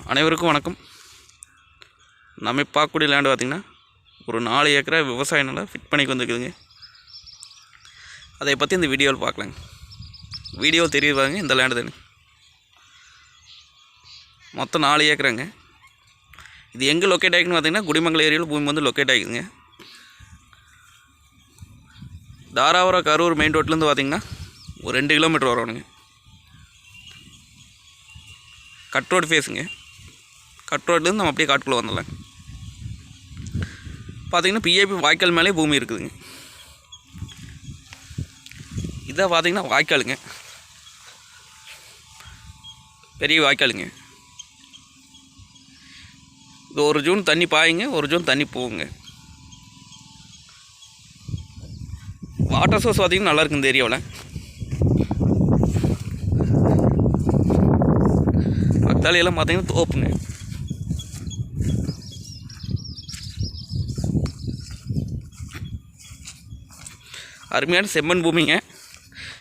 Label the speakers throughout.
Speaker 1: அனைவருக்கும் வணக்கம். நம்ம பார்க்கக்கூடிய லேண்டு பார்த்திங்கன்னா ஒரு 4 ஏக்கரை விவசாய நிலம் ஃபிட் பண்ணிக்கு வந்துருக்குதுங்க. அதை பற்றி இந்த வீடியோவில் பார்க்கலாங்க. வீடியோ தெரியுவாங்க. இந்த லேண்டு தானே மொத்தம் 4 ஏக்கராங்க. இது எங்கே லொக்கேட் ஆகிக்குன்னு பார்த்திங்கன்னா குடிமங்கலம் ஏரியாவில் பூமி வந்து லொக்கேட் ஆகிக்குதுங்க. தாராபுரம் கரூர் மெயின் ரோட்லேருந்து பார்த்திங்கன்னா ஒரு 2 கிலோமீட்டர் வரணுங்க. Cut road ஃபேஸுங்க. கட் ரோட்லேருந்து நம்ம அப்படியே காட்டுக்குள்ளே வந்துடலாம். பார்த்திங்கன்னா பிஏபி வாய்க்கால் மேலே பூமி இருக்குதுங்க. இதை பார்த்திங்கன்னா வாய்க்காலுங்க, பெரிய வாய்க்காலுங்க. இது ஒரு ஜூன் தண்ணி பாயுங்க, ஒரு ஜூன் தண்ணி போகுங்க. வாட்டர் சோர்ஸ் பார்த்திங்கன்னா நல்லாயிருக்கு இந்த ஏரியாவில். பக்தாலியெல்லாம் பார்த்திங்கன்னா தோப்புங்க. அருமையான செம்மண் பூமிங்க.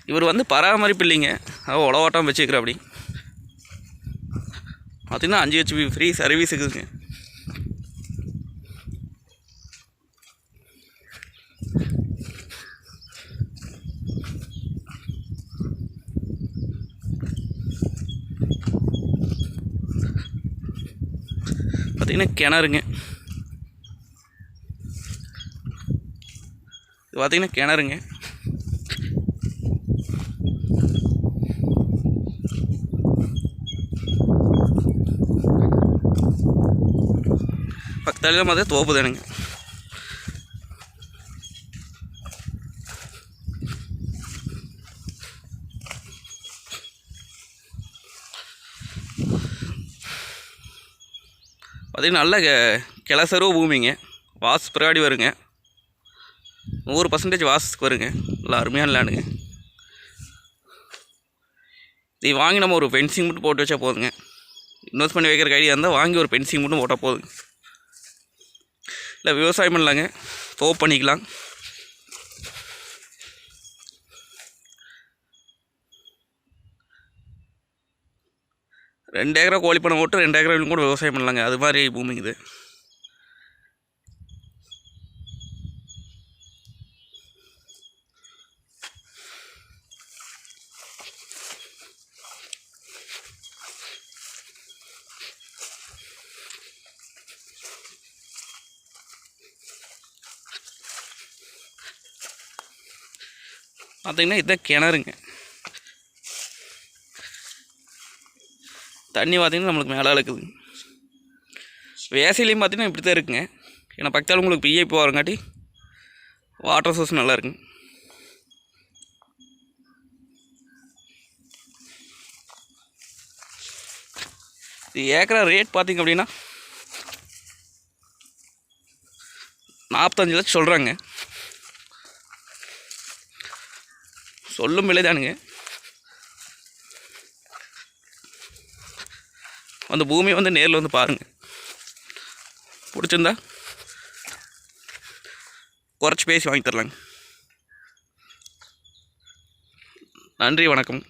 Speaker 1: இவர் வந்து பராமரிப்பு இல்லைங்க, அவள் உழவாட்டம் வச்சுக்கிற அப்படி பார்த்திங்கன்னா 5 HP ஃப்ரீ சர்வீஸ் இருக்குதுங்க. பார்த்திங்கன்னா கிணறுங்க. இது பார்த்திங்கன்னா கிணறுங்க. பக்கத்தால மாதிரி தோப்பு தானுங்க. பார்த்திங்கன்னா நல்ல கிளசருவ பூமிங்க. வாஸ் பிராடி வருங்க. 100% வாஸ்க்கு வருங்க. நல்லா அருமையான லேண்டுங்க. இது வாங்கி நம்ம ஒரு ஃபென்சிங் மட்டும் போட்டு வச்சா போதுங்க. இன்வெஸ்ட் பண்ணி வைக்கிற ஐடியா இருந்தால் வாங்கி ஒரு ஃபென்சிங் மட்டும் போட்டால் போதுங்க. இல்லை விவசாயம் பண்ணலாங்க, தோப்பு பண்ணிக்கலாம். ரெண்டு ஏக்கரா கோழி பண்ணை போட்டு 2 ஏக்கரா கூட விவசாயம் பண்ணலாங்க. அது மாதிரி பூமிங்க இது. பார்த்திங்கன்னா இதுதான் கிணறுங்க. தண்ணி பார்த்திங்கன்னா நம்மளுக்கு மேலே இருக்குதுங்க. வேசையிலையும் பார்த்திங்கன்னா இப்படி தான் இருக்குங்க. ஏன்னா பக்கத்தால் உங்களுக்கு பிஏபி வரங்காட்டி வாட்டர் சோர்ஸ் நல்லா இருக்குங்க. இது ஏக்கரா ரேட் பார்த்திங்க அப்படின்னா 45 லட்சம் சொல்கிறாங்க. சொல்லும் விலை தானுங்க. அந்த பூமியை வந்து நேரில் வந்து பாருங்கள். பிடிச்சிருந்தா குறைச்சி பேசி வாங்கி தரலாங்க. நன்றி, வணக்கம்.